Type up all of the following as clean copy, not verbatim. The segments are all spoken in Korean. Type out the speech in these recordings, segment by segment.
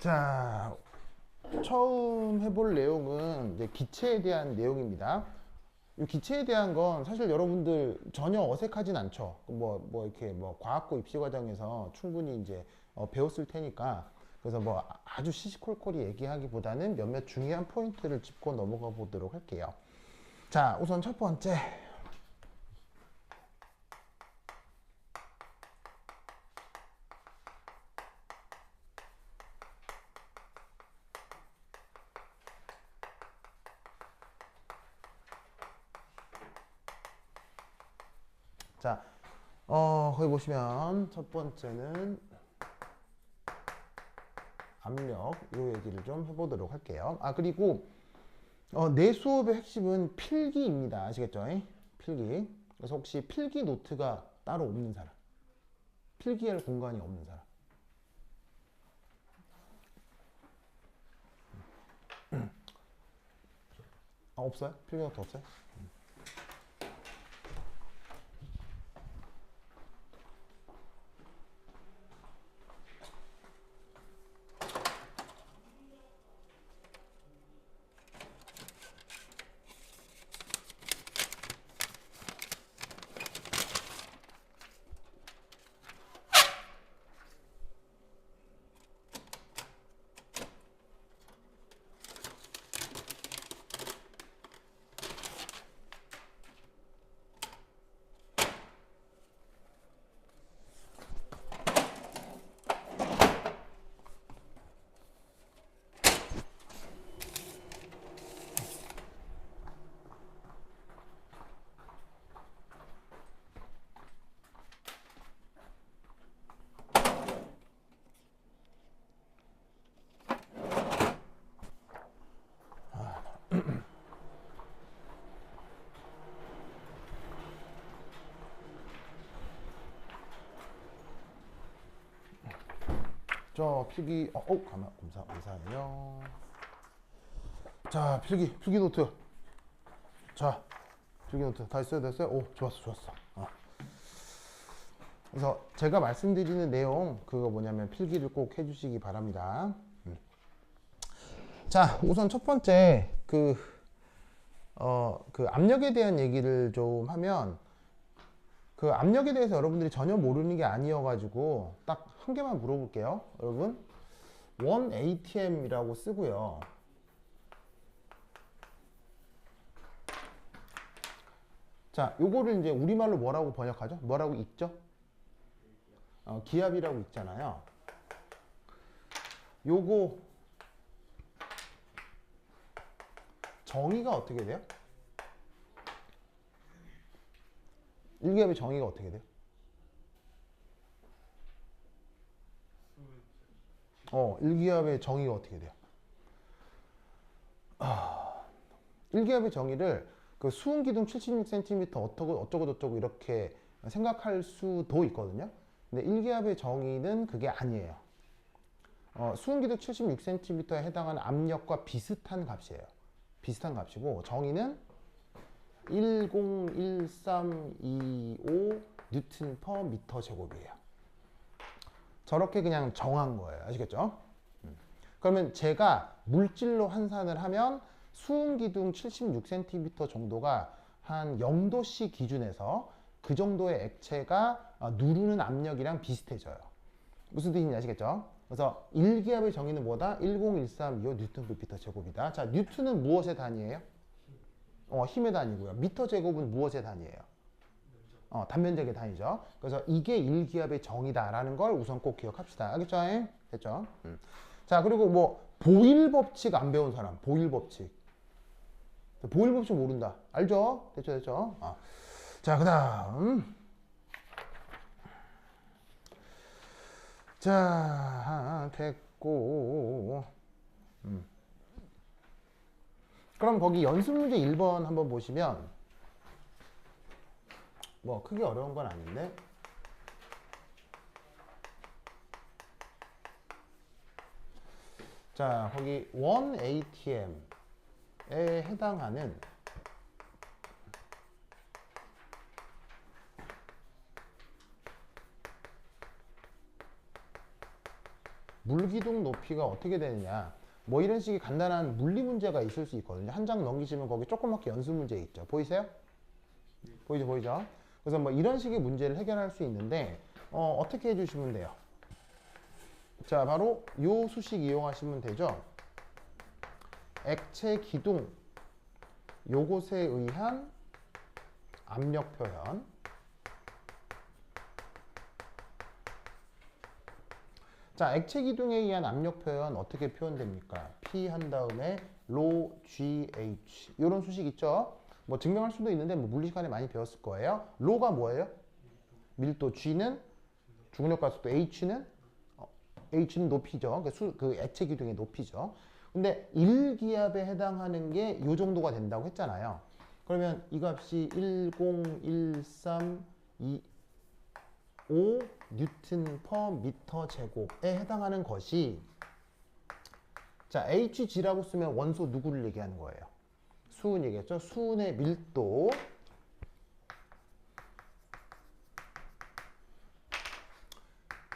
자, 처음 해볼 내용은 이제 기체에 대한 내용입니다. 이 기체에 대한 건 사실 여러분들 전혀 어색하진 않죠. 이렇게 과학고 입시 과정에서 충분히 이제 배웠을 테니까. 그래서 아주 시시콜콜이 얘기하기보다는 몇몇 중요한 포인트를 짚고 넘어가 보도록 할게요. 자, 우선 첫 번째. 자, 거기 보시면 첫 번째는 압력, 요 얘기를 좀 해보도록 할게요. 그리고 내 수업의 핵심은 필기입니다. 아시겠죠? 필기. 그래서 혹시 필기 노트가 따로 없는 사람, 필기할 공간이 없는 사람. 없어요? 필기 노트 없어요? 저 필기, 감사해요. 자, 필기 노트. 자, 필기 노트 다 있어요? 됐어요? 오, 좋았어. 그래서 제가 말씀드리는 내용, 그거 뭐냐면 필기를 꼭 해주시기 바랍니다. 자, 우선 첫 번째, 그 압력에 대한 얘기를 좀 하면, 그 압력에 대해서 여러분들이 전혀 모르는 게 아니어가지고 딱 한 개만 물어볼게요. 여러분, 1ATM이라고 쓰고요. 자, 요거를 이제 우리말로 뭐라고 번역하죠? 뭐라고 읽죠? 기압이라고 읽잖아요. 요거 정의가 어떻게 돼요? 1기압의 정의가 어떻게 돼요? 1기압의 정의가 어떻게 돼요? 1기압의 정의를 그 수은기둥 76cm 어쩌고 이렇게 생각할 수도 있거든요. 근데 1기압의 정의는 그게 아니에요. 수은기둥 76cm에 해당하는 압력과 비슷한 값이에요. 비슷한 값이고 정의는 101325 뉴튼 퍼 미터 제곱이에요. 저렇게 그냥 정한 거예요. 아시겠죠? 그러면 제가 물질로 환산을 하면 수은기둥 76cm 정도가 한 0도씨 기준에서 그 정도의 액체가 누르는 압력이랑 비슷해져요. 무슨 뜻인지 아시겠죠? 그래서 1기압의 정의는 뭐다? 101325 뉴턴 per 미터 제곱이다. 자, 뉴턴은 무엇의 단위예요? 힘의 단위고요. 미터 제곱은 무엇의 단위예요? 단면적의 단위죠. 그래서 이게 1기압의 정의다라는 걸 우선 꼭 기억합시다. 알겠죠? 됐죠? 자, 그리고 보일 법칙 안 배운 사람, 보일 법칙. 보일 법칙 모른다. 알죠? 됐죠? 자, 그 다음. 자, 됐고. 그럼 거기 연습 문제 1번 한번 보시면, 크게 어려운 건 아닌데. 자, 거기 1ATM에 해당하는 물기둥 높이가 어떻게 되느냐. 뭐 이런 식의 간단한 물리 문제가 있을 수 있거든요. 한 장 넘기시면 거기 조그맣게 연습 문제 있죠. 보이세요? 보이죠, 보이죠? 그래서 뭐 이런 식의 문제를 해결할 수 있는데 어떻게 해주시면 돼요? 자, 바로 요 수식 이용하시면 되죠. 액체 기둥 요것에 의한 압력 표현. 자, 액체 기둥에 의한 압력 표현 어떻게 표현됩니까? P 한 다음에 로 GH 이런 수식 있죠? 뭐 증명할 수도 있는데 뭐 물리 시간에 많이 배웠을 거예요. 로가 뭐예요? 밀도, G는 중력 가속도, H는 높이죠. 그 액체 기둥의 높이죠. 근데 1기압에 해당하는 게 이 정도가 된다고 했잖아요. 그러면 이 값이 101325 뉴튼 퍼 미터 제곱에 해당하는 것이, 자, HG라고 쓰면 원소 누구를 얘기하는 거예요? 수은 얘기했죠? 수은의 밀도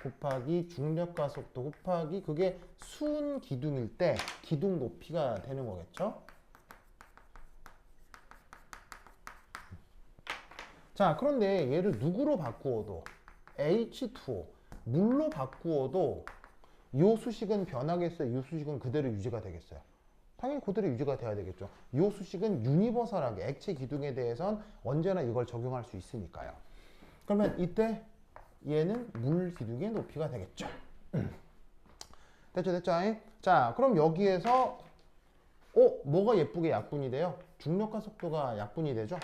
곱하기 중력 가속도 곱하기, 그게 수은 기둥일 때 기둥 높이가 되는 거겠죠? 자, 그런데 얘를 누구로 바꾸어도 H2O 물로 바꾸어도 이 수식은 변하겠어요? 이 수식은 그대로 유지가 되겠어요? 당연히 그대로 유지가 돼야 되겠죠. 이 수식은 유니버설하게 액체 기둥에 대해선 언제나 이걸 적용할 수 있으니까요. 그러면 이때 얘는 물 기둥의 높이가 되겠죠. 됐죠, 됐죠? 자, 그럼 여기에서 뭐가 예쁘게 약분이 돼요? 중력과 속도가 약분이 되죠.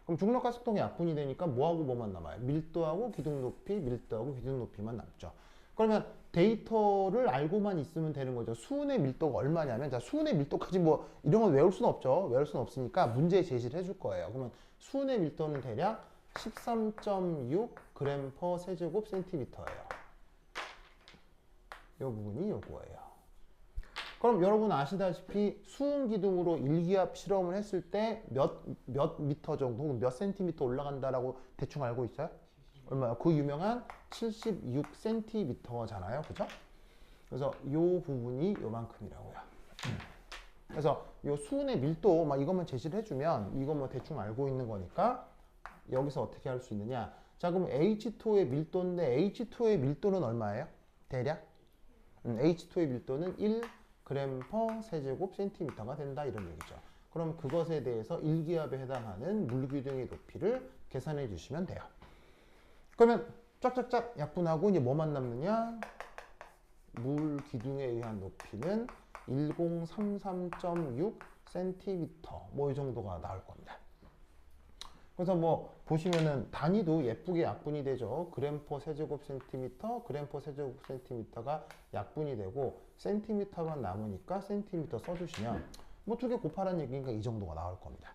그럼 중력과 속도가 약분이 되니까 뭐하고 뭐만 남아요? 밀도하고 기둥 높이, 밀도하고 기둥 높이만 남죠. 그러면 데이터를 알고만 있으면 되는 거죠. 수은의 밀도가 얼마냐면, 자, 수은의 밀도까지 뭐 이런 건 외울 수는 없죠. 외울 수는 없으니까 문제 제시를 해줄 거예요. 그러면 수은의 밀도는 대략 13.6 g per 세제곱 센티미터예요. 이 부분이 요거예요. 그럼 여러분 아시다시피 수은 기둥으로 일기압 실험을 했을 때 몇 미터 정도, 혹은 몇 센티미터 올라간다라고 대충 알고 있어요? 얼마요? 그 유명한 76cm잖아요. 그죠? 그래서 요 부분이 요만큼이라고요. 그래서 요 수은의 밀도 막 이것만 제시를 해주면 이거 뭐 대충 알고 있는 거니까 여기서 어떻게 할 수 있느냐. 자, 그럼 H2O의 밀도인데 H2O의 밀도는 얼마예요? 대략? H2O의 밀도는 1g per 세제곱 센티미터가 된다, 이런 얘기죠. 그럼 그것에 대해서 일기압에 해당하는 물기둥의 높이를 계산해 주시면 돼요. 그러면 쫙쫙쫙 약분하고 이제 뭐만 남느냐? 물 기둥에 의한 높이는 1033.6 cm 뭐 이 정도가 나올 겁니다. 그래서 뭐 보시면은 단위도 예쁘게 약분이 되죠. 그램/per 세제곱 센티미터, 그램/per 세제곱 센티미터가 약분이 되고 센티미터만 남으니까 센티미터 써주시면 뭐 두 개 곱하라는 얘기니까 이 정도가 나올 겁니다.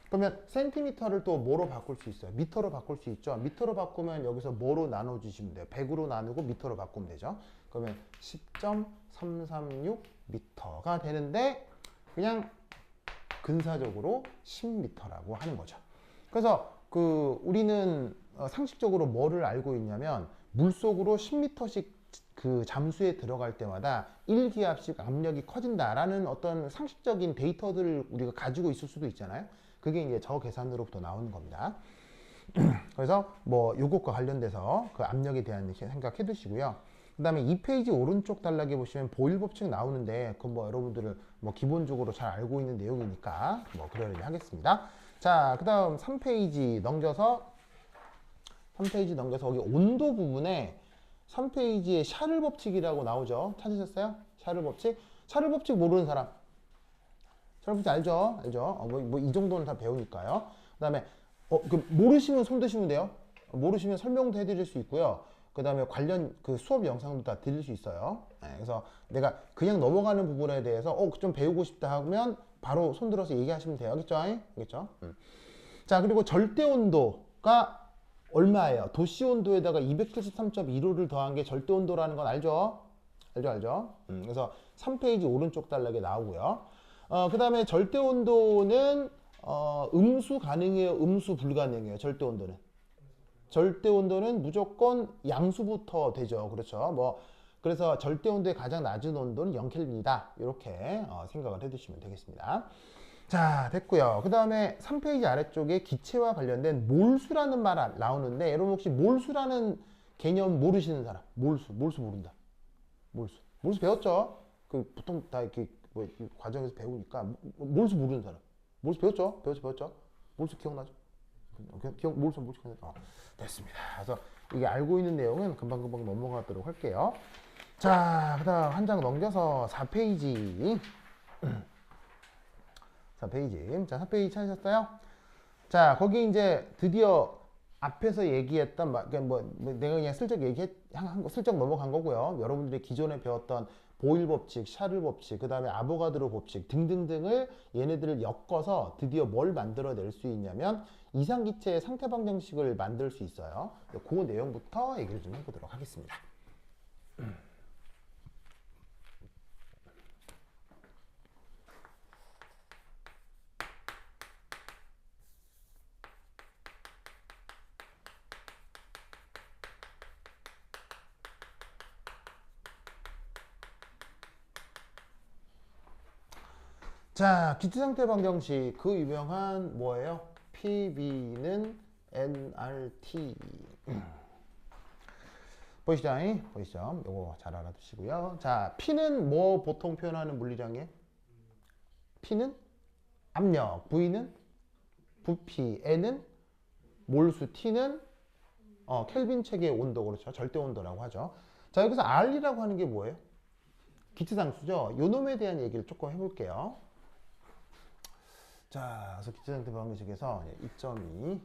그러면 센티미터를 또 뭐로 바꿀 수 있어요? 미터로 바꿀 수 있죠. 미터로 바꾸면 여기서 뭐로 나눠주시면 돼요? 100으로 나누고 미터로 바꾸면 되죠. 그러면 10.336 미터가 되는데 그냥 근사적으로 10미터라고 하는 거죠. 그래서 우리는 상식적으로 뭐를 알고 있냐면 물속으로 10미터씩 그 잠수에 들어갈 때마다 1기압씩 압력이 커진다라는 어떤 상식적인 데이터들을 우리가 가지고 있을 수도 있잖아요. 그게 이제 저 계산으로부터 나오는 겁니다. 그래서 뭐 요것과 관련돼서 그 압력에 대한 생각해 두시고요. 그 다음에 2페이지 오른쪽 단락에 보시면 보일 법칙 나오는데 그건 뭐 여러분들은 뭐 기본적으로 잘 알고 있는 내용이니까 뭐 그러려니 하겠습니다. 자, 그 다음 3페이지 넘겨서 거기 온도 부분에 3페이지에 샤를 법칙이라고 나오죠. 찾으셨어요? 샤를 법칙? 샤를 법칙 모르는 사람? 샤를 법칙 알죠? 알죠? 뭐 이 정도는 다 배우니까요. 그 다음에 모르시면 손 드시면 돼요. 모르시면 설명도 해드릴 수 있고요. 그 다음에 관련 그 수업 영상도 다 드릴 수 있어요. 네, 그래서 내가 그냥 넘어가는 부분에 대해서 좀 배우고 싶다 하면 바로 손 들어서 얘기하시면 돼요. 알겠죠? 알겠죠? 자, 그리고 절대 온도가 얼마예요? 도시 온도에다가 273.15를 더한 게 절대 온도라는 건 알죠? 알죠? 그래서 3페이지 오른쪽 단락에 나오고요. 그 다음에 절대 온도는 음수 가능해요? 음수 불가능해요? 절대 온도는? 절대 온도는 무조건 양수부터 되죠. 그렇죠? 뭐 그래서 절대 온도의 가장 낮은 온도는 0켈빈이다. 이렇게 생각을 해두시면 되겠습니다. 자, 됐고요. 그 다음에 3페이지 아래쪽에 기체와 관련된 몰수라는 말 나오는데, 여러분 혹시 몰수라는 개념 모르시는 사람? 몰수 모른다. 몰수 배웠죠? 그 보통 다 이렇게 뭐 과정에서 배우니까 몰수 모르는 사람. 몰수 배웠죠? 배웠죠? 몰수 기억나죠? 몰수 기억나죠? 됐습니다. 그래서 이게 알고 있는 내용은 금방금방 넘어가도록 할게요. 자, 그 다음 한 장 넘겨서 4페이지. 4페이지. 자, 4페이지 찾으셨어요? 자, 거기 이제 드디어 앞에서 얘기했던, 내가 그냥 슬쩍 슬쩍 넘어간 거고요. 여러분들이 기존에 배웠던 보일 법칙, 샤를 법칙, 그 다음에 아보가드로 법칙 등등등을 얘네들을 엮어서 드디어 뭘 만들어낼 수 있냐면 이상기체의 상태 방정식을 만들 수 있어요. 그 내용부터 얘기를 좀 해보도록 하겠습니다. 자, 기체상태 방정식 그 유명한 뭐예요? PV는 nRT. 보이시죠? 요거 잘 알아두시고요. 자, P는 뭐 보통 표현하는 물리량이에요? P는 압력, V는 부피, N은 몰수, T는 켈빈 체계의 온도, 그렇죠? 절대 온도라고 하죠. 자, 여기서 R이라고 하는 게 뭐예요? 기체상수죠. 요 놈에 대한 얘기를 조금 해볼게요. 자, 그래서 기체상태 방정식에서 2.2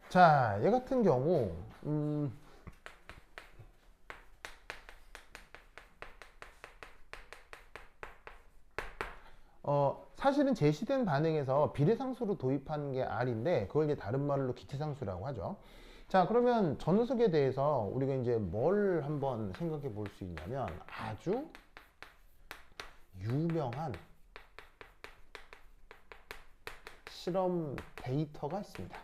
자, 얘 같은 경우 사실은 제시된 반응에서 비례상수로 도입하는 게 R인데 그걸 이제 다른 말로 기체상수라고 하죠. 자, 그러면 저 녀석에 대해서 우리가 이제 뭘 한번 생각해 볼 수 있냐면 아주 유명한 실험 데이터가 있습니다.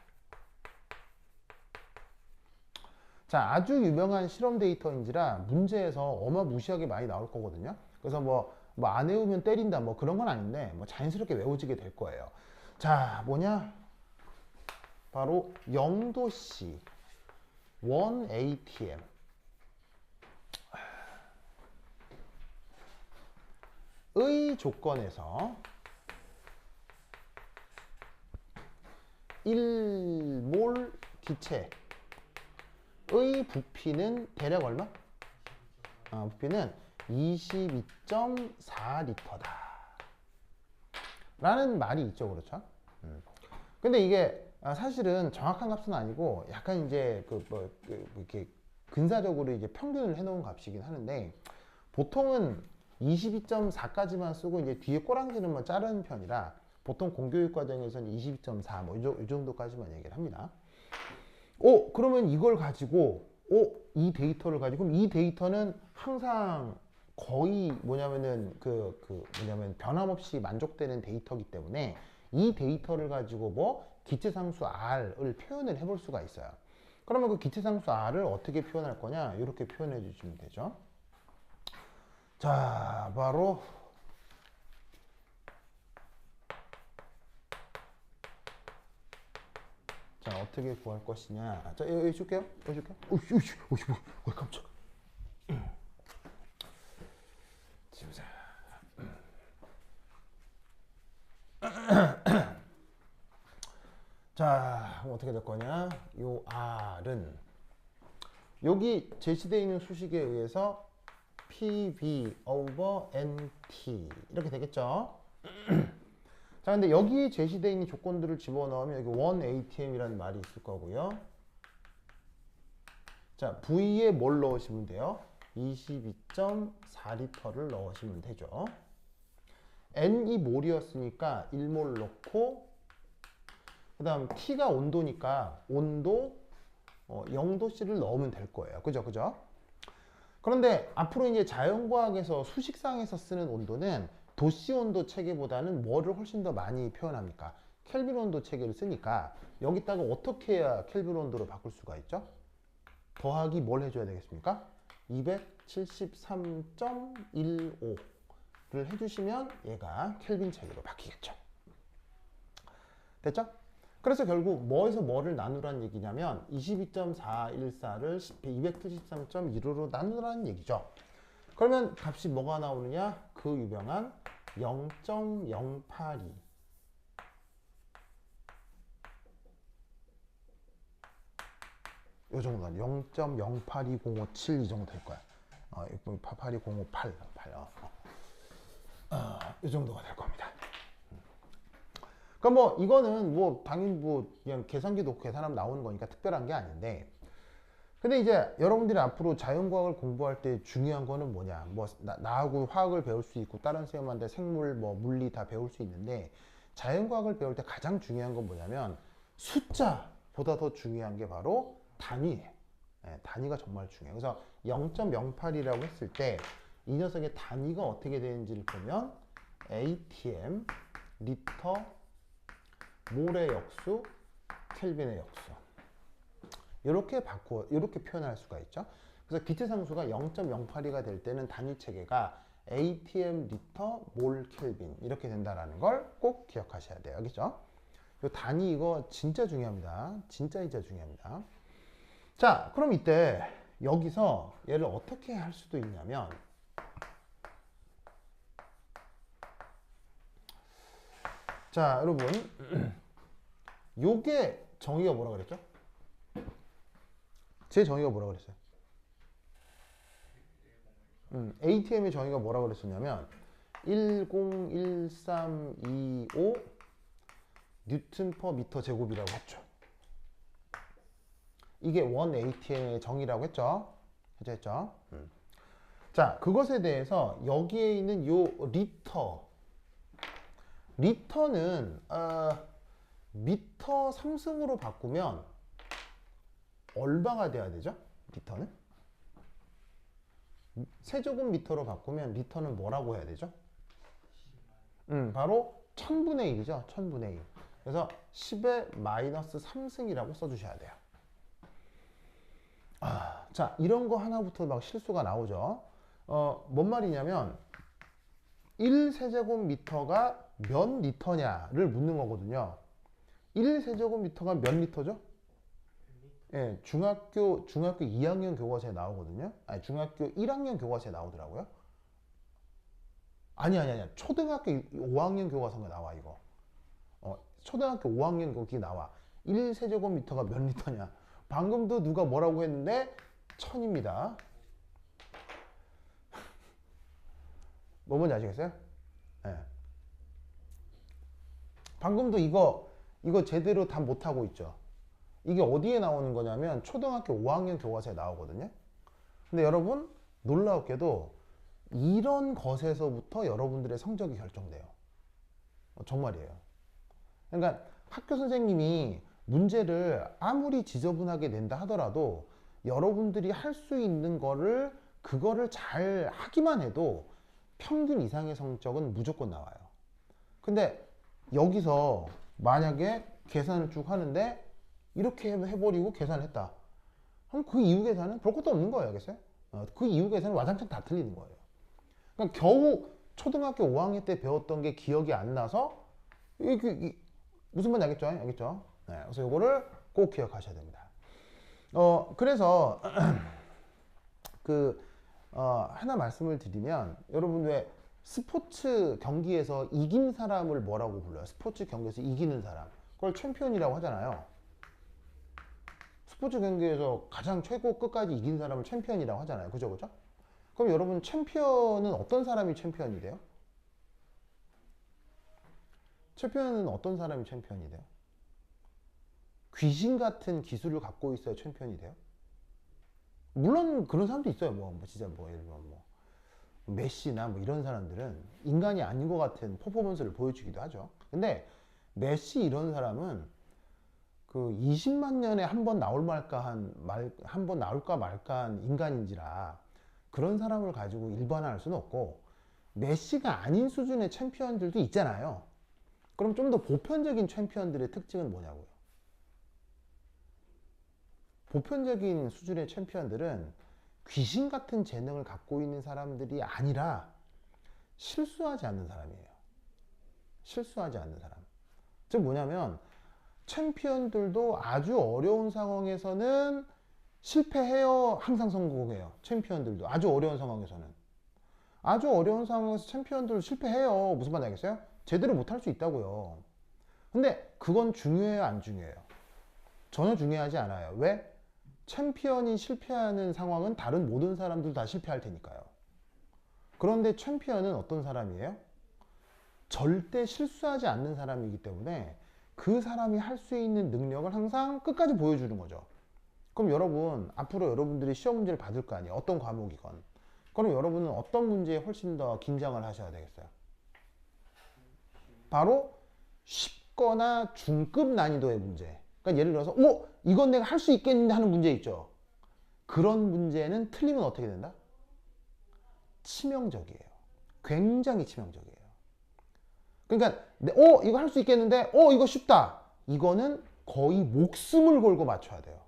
자, 아주 유명한 실험 데이터인지라 문제에서 어마무시하게 많이 나올 거거든요. 그래서 뭐 안 외우면 때린다 뭐 그런 건 아닌데 뭐 자연스럽게 외워지게 될 거예요. 자, 뭐냐? 바로 0도씨 1ATM 의 조건에서 1몰 기체의 부피는 대략 얼마? 부피는 22.4리터다 라는 말이 있죠. 그렇죠? 근데 이게 사실은 정확한 값은 아니고 약간 이제 이렇게 근사적으로 이제 평균을 해놓은 값이긴 하는데 보통은 22.4까지만 쓰고 이제 뒤에 꼬랑지는 자르는 편이라 보통 공교육 과정에서는 22.4 뭐 이 정도까지만 얘기를 합니다. 그러면 이걸 가지고 이 데이터를 가지고 그럼 이 데이터는 항상 거의 뭐냐면 변함없이 만족되는 데이터이기 때문에 이 데이터를 가지고 뭐 기체상수 R을 표현을 해볼 수가 있어요. 그러면 그 기체상수 R을 어떻게 표현할 거냐? 이렇게 표현해 주시면 되죠. 자, 바로 자, 어떻게 구할 것이냐? 자, 여기 줄게요. 깜짝. 자, 그럼 어떻게 될 거냐? 요 R은 여기 제시되어 있는 수식에 의해서 PV over NT 이렇게 되겠죠? 자, 근데 여기 제시되어 있는 조건들을 집어넣으면 여기 1ATM이라는 말이 있을 거고요. 자, V에 뭘 넣으시면 돼요? 22.4리터를 넣으시면 되죠. N이 몰이었으니까 1몰 넣고 그 다음 T가 온도니까 온도 0도씨를 넣으면 될 거예요. 그죠? 그런데 앞으로 이제 자연과학에서 수식상에서 쓰는 온도는 도씨 온도 체계보다는 뭐를 훨씬 더 많이 표현합니까? 켈빈 온도 체계를 쓰니까 여기다가 어떻게 해야 켈빈 온도로 바꿀 수가 있죠? 더하기 뭘 해줘야 되겠습니까? 273.15를 해주시면 얘가 켈빈 체계로 바뀌겠죠. 됐죠? 그래서 결국 뭐에서 뭐를 나누라는 얘기냐면 22.414를 273.15로 나누라는 얘기죠. 그러면 값이 뭐가 나오느냐? 그 유명한 0.082. 요 정도는 0.082057 이 정도 될 거야. 82058. 이 정도가 될 겁니다. 그럼 뭐 이거는 뭐 당연히 뭐 그냥 계산기 놓고 계산하면 나오는 거니까 특별한 게 아닌데, 근데 이제 여러분들이 앞으로 자연과학을 공부할 때 중요한 거는 뭐냐? 뭐 나하고 화학을 배울 수 있고 다른 쌤한테 생물, 뭐 물리 다 배울 수 있는데, 자연과학을 배울 때 가장 중요한 건 뭐냐면 숫자보다 더 중요한 게 바로 단위예요. 네, 단위가 정말 중요해요. 그래서 0.08이라고 했을 때 이 녀석의 단위가 어떻게 되는지를 보면 ATM, 리터, 몰의 역수, 켈빈의 역수. 이렇게 표현할 수가 있죠. 그래서 기체상수가 0.08이가 될 때는 단위 체계가 ATM, 리터, 몰, 켈빈 이렇게 된다라는 걸 꼭 기억하셔야 돼요. 알겠죠? 이 단위 이거 진짜 중요합니다. 진짜 중요합니다. 자, 그럼 이때 여기서 얘를 어떻게 할 수도 있냐면, 자, 여러분 요게 정의가 뭐라 그랬죠? 제 정의가 뭐라 그랬어요? ATM의 정의가 뭐라 그랬었냐면 101325 뉴턴 퍼 미터 제곱이라고 했죠. 이게 원 ATM의 정의라고 했죠. 했죠. 자, 그것에 대해서 여기에 있는 요 리터는 미터 3승으로 바꾸면 얼마가 돼야 되죠? 리터는? 세제곱미터로 바꾸면 리터는 뭐라고 해야 되죠? 바로 1000분의 1이죠. 1000분의 1. 그래서 10의 마이너스 3승이라고 써주셔야 돼요. 자, 이런 거 하나부터 막 실수가 나오죠. 뭔 말이냐면 1세제곱미터가 몇 리터냐를 묻는 거거든요. 1세제곱미터가 몇 리터죠? 예, 중학교 2학년 교과서에 나오거든요. 아니, 중학교 1학년 교과서에 나오더라고요. 아니. 초등학교 5학년 교과서가 나와, 이거. 초등학교 5학년 거기 나와. 1세제곱미터가 몇 리터냐. 방금도 누가 뭐라고 했는데 1000입니다. 뭐 뭔지 아시겠어요? 예. 방금도 이거 제대로 다 못하고 있죠. 이게 어디에 나오는 거냐면 초등학교 5학년 교과서에 나오거든요. 근데 여러분 놀라웠게도 이런 것에서부터 여러분들의 성적이 결정돼요. 정말이에요. 그러니까 학교 선생님이 문제를 아무리 지저분하게 낸다 하더라도 여러분들이 할 수 있는 거를 그거를 잘 하기만 해도 평균 이상의 성적은 무조건 나와요. 근데 여기서 만약에 계산을 쭉 하는데 이렇게 해버리고 계산을 했다. 그럼 그 이후 계산은 볼 것도 없는 거예요. 알겠어요? 그 이후 계산은 와장창 다 틀리는 거예요. 그러니까 겨우 초등학교 5학년 때 배웠던 게 기억이 안 나서 무슨 말인지 알겠죠? 알겠죠? 네, 그래서 이거를 꼭 기억하셔야 됩니다. 그래서 하나 말씀을 드리면, 여러분 왜 스포츠 경기에서 이긴 사람을 뭐라고 불러요? 스포츠 경기에서 이기는 사람, 그걸 챔피언이라고 하잖아요. 스포츠 경기에서 가장 최고 끝까지 이긴 사람을 챔피언이라고 하잖아요. 그죠? 그럼 여러분 챔피언은 어떤 사람이 챔피언이 돼요? 챔피언은 어떤 사람이 챔피언이 돼요? 귀신 같은 기술을 갖고 있어야 챔피언이 돼요? 물론 그런 사람도 있어요. 진짜 예를 들면 메시나 이런 사람들은 인간이 아닌 것 같은 퍼포먼스를 보여주기도 하죠. 근데 메시 이런 사람은 그 20만 년에 한 번 나올까 말까 한 인간인지라 그런 사람을 가지고 일반화할 수는 없고, 메시가 아닌 수준의 챔피언들도 있잖아요. 그럼 좀 더 보편적인 챔피언들의 특징은 뭐냐고요? 보편적인 수준의 챔피언들은 귀신 같은 재능을 갖고 있는 사람들이 아니라 실수하지 않는 사람이에요. 실수하지 않는 사람. 즉 뭐냐면 챔피언들도 아주 어려운 상황에서는 실패해요. 항상 성공해요. 챔피언들도 아주 어려운 상황에서는. 아주 어려운 상황에서 챔피언들 실패해요. 무슨 말인지 알겠어요? 제대로 못할 수 있다고요. 근데 그건 중요해요? 안 중요해요? 전혀 중요하지 않아요. 왜? 챔피언이 실패하는 상황은 다른 모든 사람들 다 실패할 테니까요. 그런데 챔피언은 어떤 사람이에요? 절대 실수하지 않는 사람이기 때문에 그 사람이 할 수 있는 능력을 항상 끝까지 보여주는 거죠. 그럼 여러분, 앞으로 여러분들이 시험 문제를 받을 거 아니에요. 어떤 과목이건. 그럼 여러분은 어떤 문제에 훨씬 더 긴장을 하셔야 되겠어요? 바로 쉽거나 중급 난이도의 문제. 그러니까 예를 들어서 이건 내가 할 수 있겠는데 하는 문제 있죠. 그런 문제는 틀리면 어떻게 된다? 치명적이에요. 굉장히 치명적이에요. 그러니까 이거 할 수 있겠는데 이거 쉽다. 이거는 거의 목숨을 걸고 맞춰야 돼요.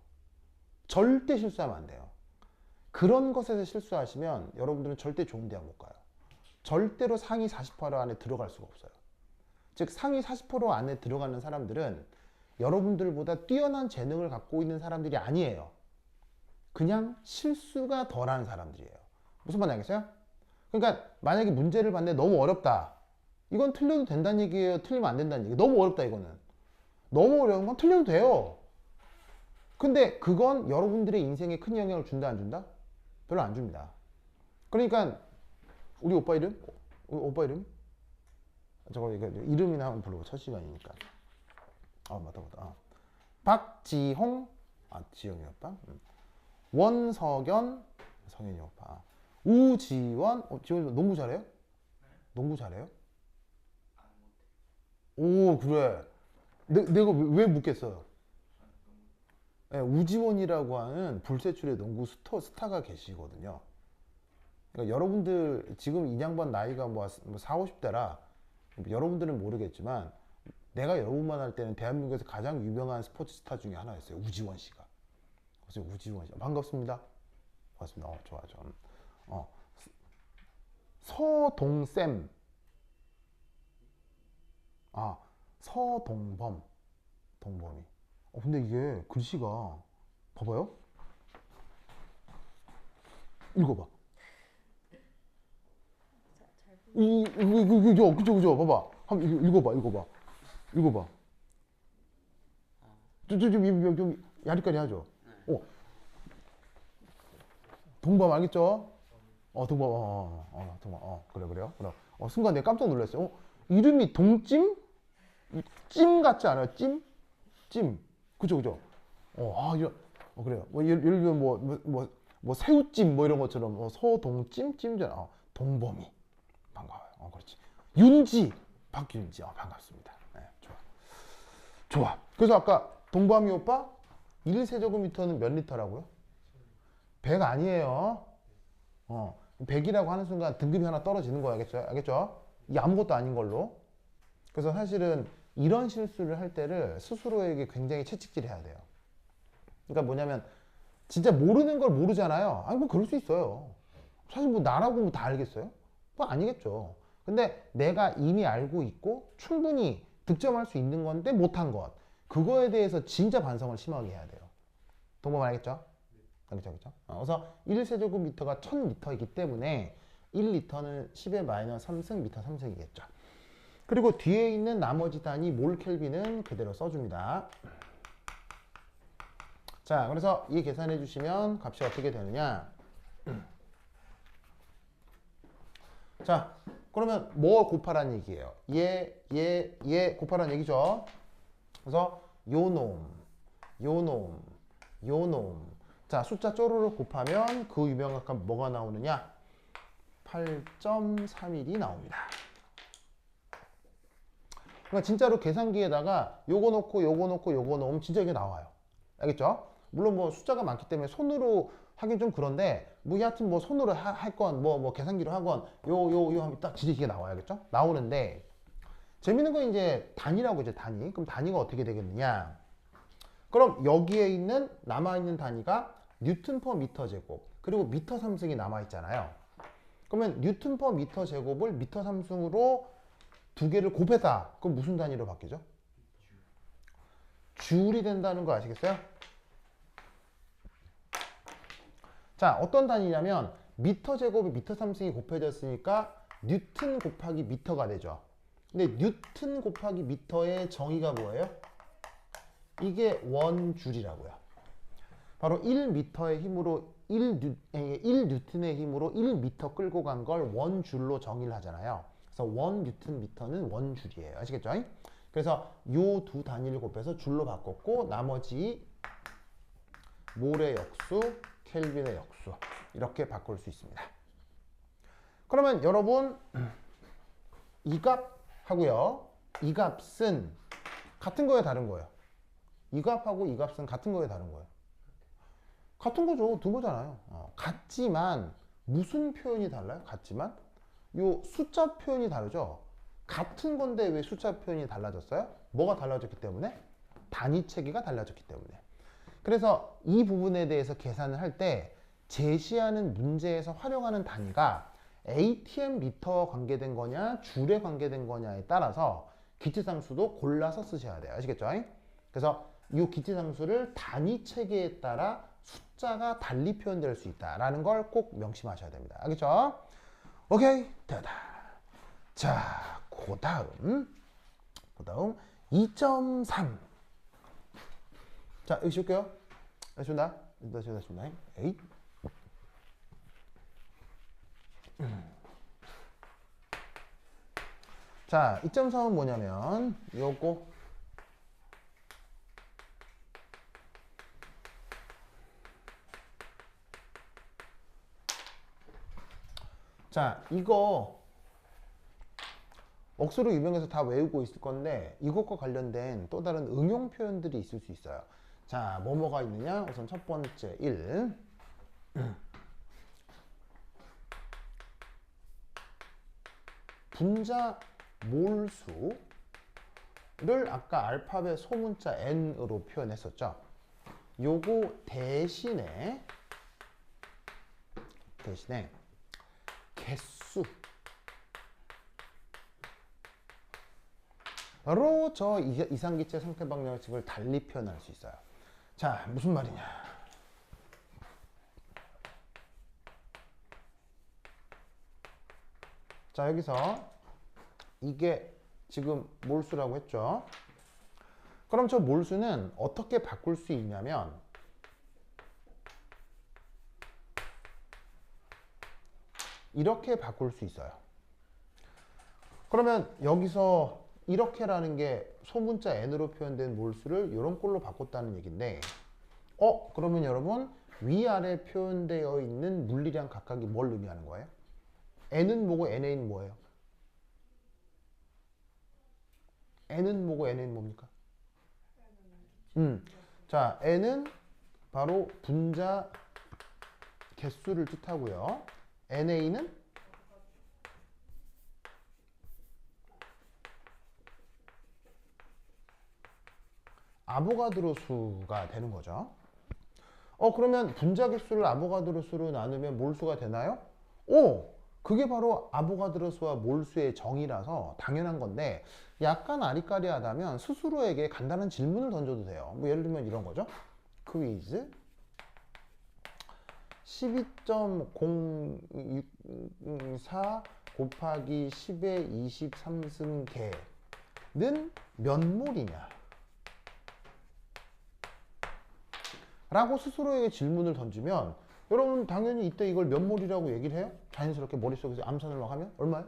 절대 실수하면 안 돼요. 그런 것에서 실수하시면 여러분들은 절대 좋은 대학 못 가요. 절대로 상위 40% 안에 들어갈 수가 없어요. 즉 상위 40% 안에 들어가는 사람들은 여러분들보다 뛰어난 재능을 갖고 있는 사람들이 아니에요. 그냥 실수가 덜한 사람들이에요. 무슨 말인지 알겠어요? 그러니까 만약에 문제를 봤는데 너무 어렵다. 이건 틀려도 된다는 얘기예요? 틀리면 안 된다는 얘기예요? 너무 어렵다 이거는. 너무 어려운 건 틀려도 돼요. 근데 그건 여러분들의 인생에 큰 영향을 준다 안 준다? 별로 안 줍니다. 그러니까 우리 오빠 이름? 오빠 이름? 저거 이름이나 한번 불러봐. 첫 시간이니까. 맞다. 박지홍, 지영이 오빠. 원석연, 성현이 오빠. 우지원, 지원 농구 잘해요? 농구 잘해요? 오, 그래. 내가 왜 묻겠어요? 네, 우지원이라고 하는 불세출의 농구 스타가 계시거든요. 그러니까 여러분들 지금 이 양반 나이가 뭐 4, 50대라 여러분들은 모르겠지만 내가 여러분만 할 때는 대한민국에서 가장 유명한 스포츠 스타 중에 하나였어요. 우지원 씨가. 그래서 우지원 씨. 반갑습니다. 반갑습니다. 좋아. 서동쌤. 서동범. 동범이. 근데 이게 글씨가 봐봐요. 읽어봐. 그죠. 봐봐. 한번 읽어봐. 좀 야리까리 하죠. 동범 알겠죠? 동범. 그래요. 순간 내가 깜짝 놀랐어요. 이름이 동찜? 찜 같지 않아요? 찜. 그죠. 그래요. 예를 들면 뭐 새우찜 뭐 이런 것처럼 서동찜 찜잖아. 동범이 반가워요. 그렇지. 윤지 박윤지 반갑습니다. 네, 좋아. 그래서 아까 동범이 오빠 1세제곱미터는 몇 리터라고요? 100 아니에요. 100이라고 하는 순간 등급이 하나 떨어지는 거 알겠죠? 이게 아무것도 아닌 걸로. 그래서 사실은 이런 실수를 할 때를 스스로에게 굉장히 채찍질 해야 돼요. 그러니까 뭐냐면 진짜 모르는 걸 모르잖아요. 뭐 그럴 수 있어요. 사실 뭐 나라고 뭐 다 알겠어요? 뭐 아니겠죠. 근데 내가 이미 알고 있고 충분히 득점할 수 있는 건데 못한 것. 그거에 대해서 진짜 반성을 심하게 해야 돼요. 동범 알겠죠? 알겠죠? 그래서 1세제곱미터가 1000m이기 때문에 1리터는 10의 마이너스 3승 미터 3승이겠죠. 그리고 뒤에 있는 나머지 단위 몰 켈빈은 그대로 써줍니다. 자, 그래서 이 계산해 주시면 값이 어떻게 되느냐. 자, 그러면 뭐 곱하란 얘기예요? 얘 곱하란 얘기죠. 그래서 요놈. 자, 숫자 쪼르륵 곱하면 그 유명한 값 뭐가 나오느냐? 8.31이 나옵니다. 그러니까 진짜로 계산기에다가 요거 넣고 요거 넣으면 진짜 이게 나와요. 알겠죠? 물론 뭐 숫자가 많기 때문에 손으로 하긴 좀 그런데 뭐 여하튼 뭐 손으로 할 건 뭐 계산기로 하건 요 하면 딱 진짜 이게 나와야겠죠? 나오는데 재밌는 건 이제 단위라고 이제 단위. 그럼 단위가 어떻게 되겠느냐? 그럼 여기에 있는 남아있는 단위가 뉴턴 퍼 미터 제곱 그리고 미터 삼승이 남아있잖아요. 그러면 뉴턴 퍼 미터 제곱을 미터 삼승으로 두 개를 곱해다. 그럼 무슨 단위로 바뀌죠? 줄이 된다는 거 아시겠어요? 자, 어떤 단위냐면 미터 제곱이 미터 삼승이 곱해졌으니까 뉴턴 곱하기 미터가 되죠. 근데 뉴턴 곱하기 미터의 정의가 뭐예요? 이게 원줄이라고요. 바로 1m의 힘으로 1뉴턴의 힘으로 1m 끌고 간 걸 원줄로 정의를 하잖아요. 그래서 1뉴턴/미터는 원줄이에요. 아시겠죠? 그래서 요 두 단위를 곱해서 줄로 바꿨고 나머지 몰의 역수, 켈빈의 역수 이렇게 바꿀 수 있습니다. 그러면 여러분 이 값 하고요. 이 값은 같은 거예요, 다른 거예요? 이 값하고 이 값은 같은 거예요, 다른 거예요? 같은 거죠. 두 거잖아요. 같지만 무슨 표현이 달라요? 같지만 요 숫자 표현이 다르죠. 같은 건데 왜 숫자 표현이 달라졌어요? 뭐가 달라졌기 때문에? 단위 체계가 달라졌기 때문에. 그래서 이 부분에 대해서 계산을 할 때 제시하는 문제에서 활용하는 단위가 ATM 미터와 관계된 거냐 줄에 관계된 거냐에 따라서 기체상수도 골라서 쓰셔야 돼요. 아시겠죠? 그래서 이 기체상수를 단위 체계에 따라 숫자가 달리 표현될 수 있다라는 걸 꼭 명심하셔야 됩니다. 알겠죠? 오케이, 됐다. 자, 그 다음 2.3. 자, 여기 쉴게요. 됐습니다. 됐습니다. 에잇. 자, 2.3은 뭐냐면 요거 자, 이거 억수로 유명해서 다 외우고 있을 건데 이것과 관련된 또 다른 응용 표현들이 있을 수 있어요. 자, 뭐가 있느냐? 우선 첫 번째 1. 분자 몰수를 아까 알파벳 소문자 n으로 표현했었죠. 요거 대신에 개수로 저 이상기체 상태 방정식을 달리 표현할 수 있어요. 자, 무슨 말이냐? 자, 여기서 이게 지금 몰수라고 했죠. 그럼 저 몰수는 어떻게 바꿀 수 있냐면 이렇게 바꿀 수 있어요. 그러면 여기서 이렇게라는 게 소문자 n으로 표현된 몰수를 이런 꼴로 바꿨다는 얘기인데 그러면 여러분 위아래 표현되어 있는 물리량 각각이 뭘 의미하는 거예요? n은 뭐고 na는 뭐예요? n은 뭐고 na는 뭡니까? 자, n은 바로 분자 개수를 뜻하고요. na는 아보가드로 수가 되는 거죠. 그러면 분자 개수를 아보가드로 수로 나누면 몰수가 되나요? 그게 바로 아보가드로 수와 몰수의 정의라서 당연한 건데 약간 아리까리하다면 스스로에게 간단한 질문을 던져도 돼요. 뭐 예를 들면 이런 거죠. 퀴즈 12.064 곱하기 10의 23승계는 몇 몰이냐? 라고 스스로에게 질문을 던지면 여러분 당연히 이때 이걸 몇 몰이라고 얘기를 해요? 자연스럽게 머릿속에서 암산을 막 하면 얼마요?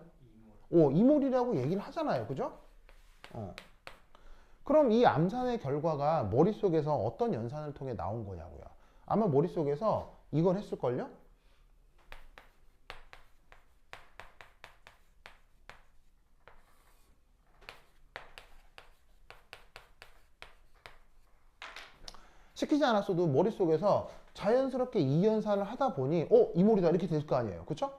2몰이라고 얘기를 하잖아요. 그죠? 그럼 이 암산의 결과가 머릿속에서 어떤 연산을 통해 나온 거냐고요. 아마 머릿속에서 이걸 했을걸요? 시키지 않았어도 머릿속에서 자연스럽게 이 연산을 하다 보니 이몰이다 이렇게 될 거 아니에요. 그쵸?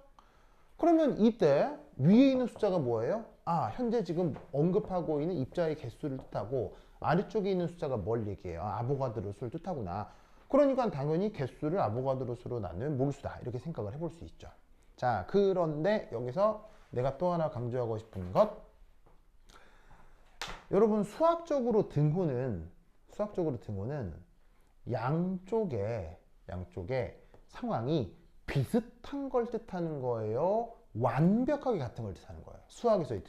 그러면 이때 위에 있는 숫자가 뭐예요? 아, 현재 지금 언급하고 있는 입자의 개수를 뜻하고 아래쪽에 있는 숫자가 뭘 얘기해요? 아, 아보가드로 수를 뜻하구나. 그러니까 당연히 개수를 아보가드로 수로 나누면 몰수다. 이렇게 생각을 해볼 수 있죠. 자, 그런데 여기서 내가 또 하나 강조하고 싶은 것, 여러분 수학적으로 등호는 양쪽에 상황이 비슷한 걸 뜻하는 거예요? 완벽하게 같은 걸 뜻하는 거예요? 수학에서의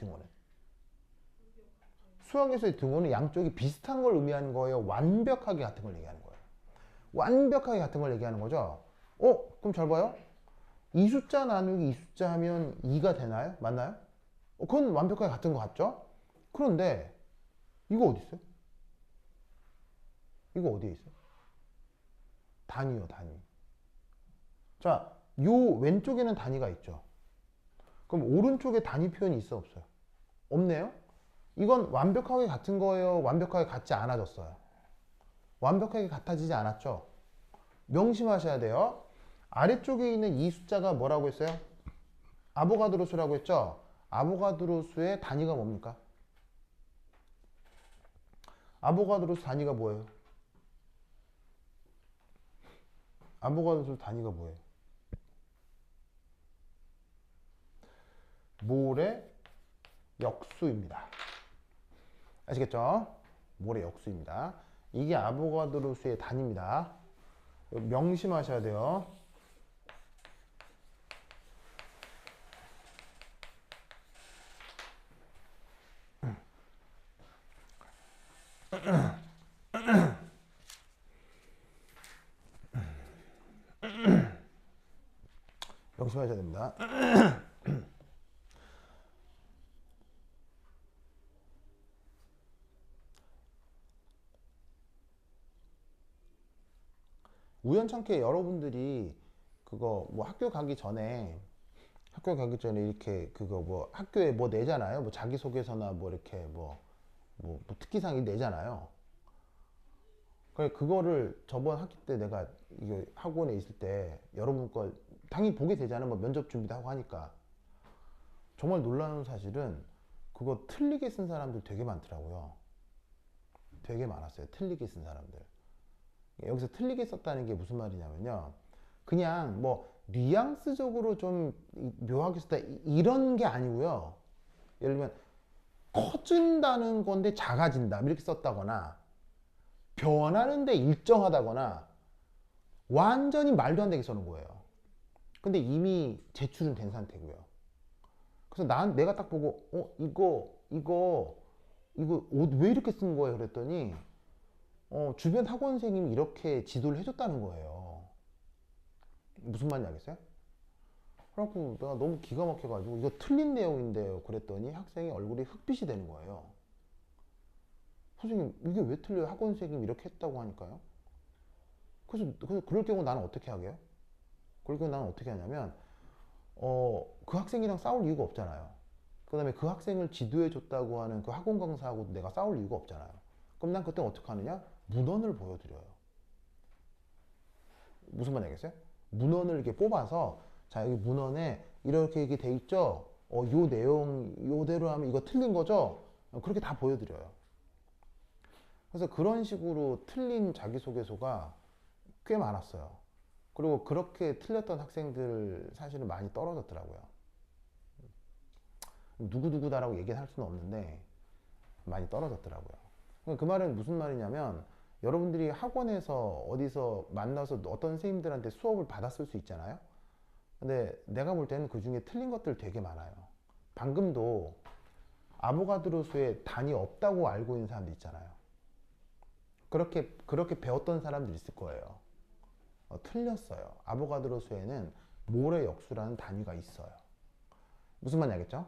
등호는 양쪽이 비슷한 걸 의미하는 거예요? 완벽하게 같은 걸 얘기하는 거예요? 완벽하게 같은 걸 얘기하는 거죠? 그럼 잘 봐요. 이 숫자 나누기 이 숫자 하면 2가 되나요? 맞나요? 그건 완벽하게 같은 것 같죠? 그런데 이거 어디 있어요? 이거 어디에 있어요? 단위요, 단위. 자, 요 왼쪽에는 단위가 있죠. 그럼 오른쪽에 단위 표현이 있어, 없어요? 없네요? 이건 완벽하게 같은 거예요? 완벽하게 같지 않아졌어요? 완벽하게 같아지지 않았죠? 명심하셔야 돼요. 아래쪽에 있는 이 숫자가 뭐라고 했어요? 아보가드로 수라고 했죠? 아보가드로 수의 단위가 뭡니까? 아보가드로 수 단위가 뭐예요? 아보가드로 수 단위가 뭐예요? 몰의 역수입니다. 아시겠죠? 몰의 역수입니다. 이게 아보가드로 수의 단위입니다. 명심하셔야 돼요. 명심하셔야 됩니다. 우연찮게 여러분들이 그거 뭐 학교 가기 전에 이렇게 그거 뭐 학교에 뭐 내잖아요. 뭐 자기소개서나 뭐 이렇게 뭐 특기상이 내잖아요. 그래 그거를 저번 학기 때 내가 이거 학원에 있을 때 여러분 걸 당연히 보게 되잖아요. 뭐 면접 준비도 하고 하니까. 정말 놀라운 사실은 그거 틀리게 쓴 사람들 되게 많더라고요. 되게 많았어요. 틀리게 쓴 사람들. 여기서 틀리게 썼다는 게 무슨 말이냐면요. 그냥 뭐 뉘앙스적으로 좀 묘하게 썼다 이런 게 아니고요. 예를 들면 커진다는 건데 작아진다 이렇게 썼다거나 변하는데 일정하다거나 완전히 말도 안 되게 써놓은 거예요. 근데 이미 제출은 된 상태고요. 그래서 내가 딱 보고 이거 옷 왜 이렇게 쓴 거예요? 그랬더니 주변 학원 선생님이 이렇게 지도를 해줬다는 거예요. 무슨 말인지 알겠어요? 그래갖고 내가 너무 기가 막혀가지고 이거 틀린 내용인데요. 그랬더니 학생이 얼굴이 흑빛이 되는 거예요. 선생님 이게 왜 틀려요? 학원 선생님이 이렇게 했다고 하니까요. 그래서 그럴 경우 나는 어떻게 하게요? 그럴 경우 나는 어떻게 하냐면 그 학생이랑 싸울 이유가 없잖아요. 그 다음에 그 학생을 지도해 줬다고 하는 그 학원 강사하고 내가 싸울 이유가 없잖아요. 그럼 난 그때 어떻게 하느냐? 문헌을 보여드려요. 무슨 말인지 알겠어요? 문헌을 이렇게 뽑아서 자 여기 문헌에 이렇게 돼 있죠? 요 내용 요대로 하면 이거 틀린 거죠? 그렇게 다 보여드려요. 그래서 그런 식으로 틀린 자기소개서가 꽤 많았어요. 그리고 그렇게 틀렸던 학생들 사실은 많이 떨어졌더라고요. 누구누구다라고 얘기할 수는 없는데 많이 떨어졌더라고요. 그 말은 무슨 말이냐면 여러분들이 학원에서 어디서 만나서 어떤 선생님들한테 수업을 받았을 수 있잖아요. 근데 내가 볼 때는 그 중에 틀린 것들 되게 많아요. 방금도 아보가드로 수에 단위 없다고 알고 있는 사람들 있잖아요. 그렇게 배웠던 사람들 있을 거예요. 틀렸어요. 아보가드로 수에는 몰의 역수라는 단위가 있어요. 무슨 말인지 알겠죠?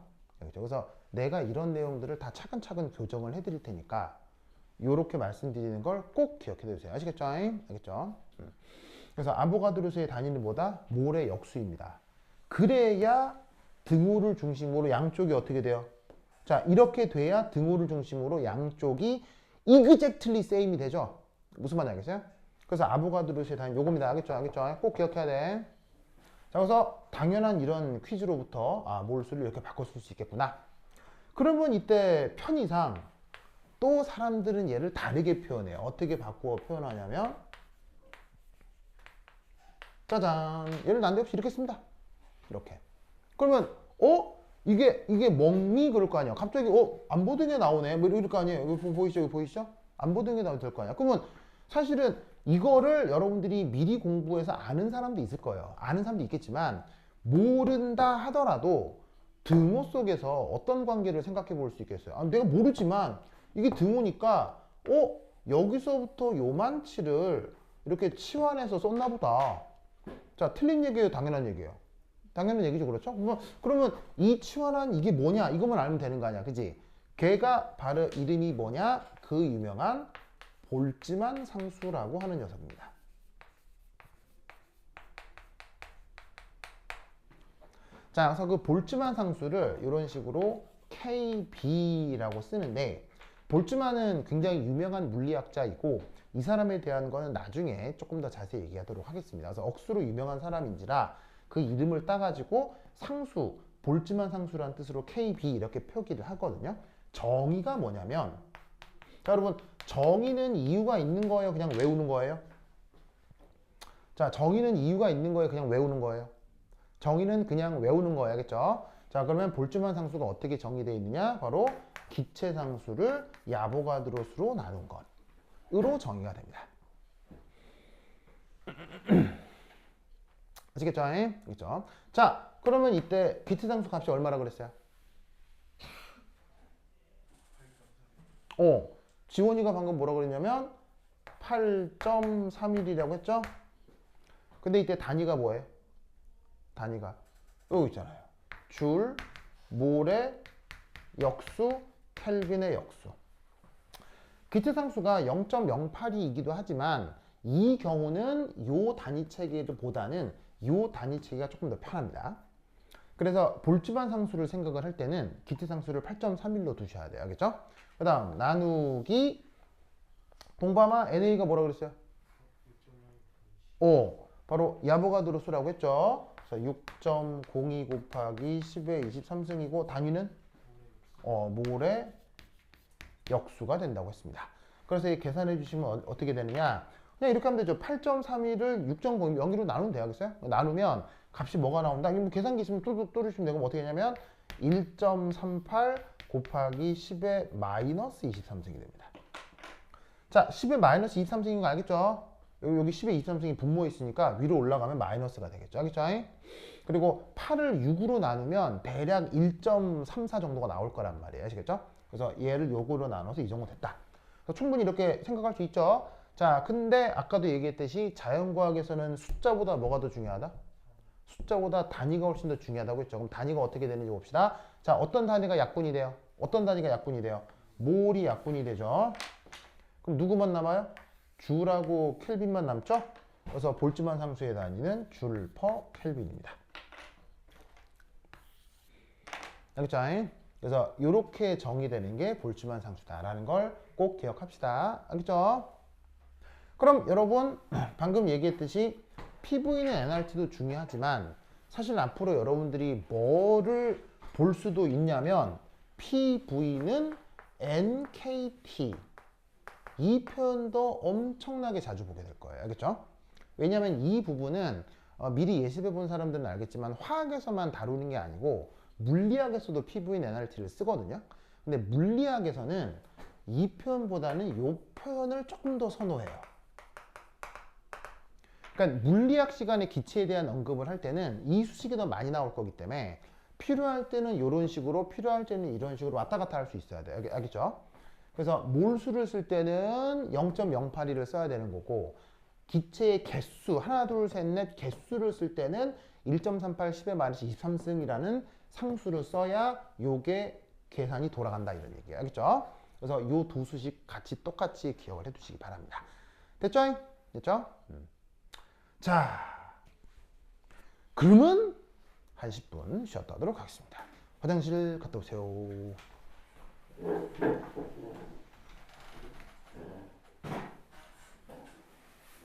그래서 내가 이런 내용들을 다 차근차근 교정을 해드릴 테니까 이렇게 말씀드리는 걸 꼭 기억해 두세요. 아시겠죠? 알겠죠? 그래서 아보가드로 수의 단위는 뭐다? 몰의 역수입니다. 그래야 등호를 중심으로 양쪽이 어떻게 돼요? 자, 이렇게 돼야 등호를 중심으로 양쪽이 exactly same이 되죠? 무슨 말인지 알겠어요? 그래서 아보가드로 수의 단위 요겁니다. 알겠죠? 꼭 기억해야 돼. 자, 그래서 당연한 이런 퀴즈로부터 몰수를 이렇게 바꿔 쓸 수 있겠구나. 그러면 이때 편의상 또 사람들은 얘를 다르게 표현해요. 어떻게 바꾸어 표현하냐면 짜잔, 얘를 난데없이 이렇게 씁니다. 이렇게. 그러면 이게 먹니 그럴 거 아니야. 갑자기 안 보던 게 나오네. 뭐 이럴 거 아니에요. 여기 보이시죠? 여기 보이시죠? 안 보던 게 나올 거 아니야. 그러면 사실은 이거를 여러분들이 미리 공부해서 아는 사람도 있을 거예요. 아는 사람도 있겠지만 모른다 하더라도 등호 속에서 어떤 관계를 생각해 볼 수 있겠어요. 내가 모르지만 이게 등호니까 여기서부터 요만치를 이렇게 치환해서 썼나 보다. 자, 틀린 얘기예요? 당연한 얘기예요? 당연한 얘기죠. 그렇죠? 그러면 이 치환한 이게 뭐냐? 이것만 알면 되는 거 아니야. 그지? 걔가 바로 이름이 뭐냐? 그 유명한 볼츠만 상수라고 하는 녀석입니다. 자, 그래서 그 볼츠만 상수를 이런 식으로 KB라고 쓰는데, 볼츠만은 굉장히 유명한 물리학자이고 이 사람에 대한 거는 나중에 조금 더 자세히 얘기하도록 하겠습니다. 그래서 억수로 유명한 사람인지라 그 이름을 따가지고 상수, 볼츠만 상수라는 뜻으로 KB 이렇게 표기를 하거든요. 정의가 뭐냐면, 자, 여러분, 정의는 이유가 있는 거예요? 그냥 외우는 거예요? 자, 정의는 이유가 있는 거예요? 그냥 외우는 거예요? 정의는 그냥 외우는 거예요. 알겠죠? 자, 그러면 볼츠만 상수가 어떻게 정의되어 있느냐? 바로 기체 상수를 야보가드로 수로 나눈 것으로 정의가 됩니다. 아시겠죠? 그렇죠? 자, 그러면 이때 기체 상수 값이 얼마라 그랬어요? 지원이가 방금 뭐라 그랬냐면 8.31이라고 했죠? 근데 이때 단위가 뭐예요? 단위가 여기 있잖아요. 줄, 몰의 역수, 켈빈의 역수. 기체 상수가 0.08이기도 하지만 이 경우는 요 단위 체계보다는 요 단위 체계가 조금 더 편합니다. 그래서 볼츠만 상수를 생각을 할 때는 기체 상수를 8.31로 두셔야 돼요. 알겠죠? 그 다음 나누기 동바마 NA가 뭐라고 그랬어요? 바로 야보가드로 수라고 했죠. 그래서 6.02 곱하기 10의 23승이고 단위는 몰의 역수가 된다고 했습니다. 그래서 이 계산해 주시면 어떻게 되느냐? 그냥 이렇게 하면 되죠. 8.31을 6.02로 나누면 되겠어요? 나누면 값이 뭐가 나온다? 뭐 계산기 있으면 또 주시면 되고 어떻게 하냐면 1.38 곱하기 10의 마이너스 23승이 됩니다. 자, 10의 마이너스 23승인 거 알겠죠? 여기 10의 23승이 분모에 있으니까 위로 올라가면 마이너스가 되겠죠. 알겠죠? 그리고 8을 6으로 나누면 대략 1.34 정도가 나올 거란 말이에요. 아시겠죠? 그래서 얘를 요거로 나눠서 이 정도 됐다. 충분히 이렇게 생각할 수 있죠. 자, 근데 아까도 얘기했듯이 자연과학에서는 숫자보다 뭐가 더 중요하다? 숫자보다 단위가 훨씬 더 중요하다고 했죠. 그럼 단위가 어떻게 되는지 봅시다. 자, 어떤 단위가 약분이 돼요? 어떤 단위가 약분이 돼요? 몰이 약분이 되죠. 그럼 누구만 남아요? 줄하고 켈빈만 남죠? 그래서 볼츠만 상수의 단위는 줄 퍼 켈빈입니다. 알겠죠? 그래서 이렇게 정의되는 게 볼츠만 상수다라는 걸 꼭 기억합시다. 알겠죠? 그럼 여러분 방금 얘기했듯이 PV는 NRT도 중요하지만 사실 앞으로 여러분들이 뭐를 볼 수도 있냐면 PV는 NKT 이 표현도 엄청나게 자주 보게 될 거예요. 알겠죠? 왜냐하면 이 부분은 미리 예습해 본 사람들은 알겠지만 화학에서만 다루는 게 아니고 물리학에서도 PV는 NRT를 쓰거든요. 근데 물리학에서는 이 표현보다는 이 표현을 조금 더 선호해요. 그러니까 물리학 시간에 기체에 대한 언급을 할 때는 이 수식이 더 많이 나올 거기 때문에 필요할 때는 이런 식으로 필요할 때는 이런 식으로 왔다 갔다 할 수 있어야 돼요. 알겠죠? 그래서 몰수를 쓸 때는 0.082를 써야 되는 거고 기체의 개수 하나 둘 셋 넷 개수를 쓸 때는 1.38 10의 마이너스 23승이라는 상수를 써야 요게 계산이 돌아간다 이런 얘기예요. 알겠죠? 그래서 요 두 수식 같이 똑같이 기억을 해 두시기 바랍니다. 됐죠? 됐죠? 자, 그러면 한 10분 쉬었다 하도록 하겠습니다. 화장실 갔다 오세요.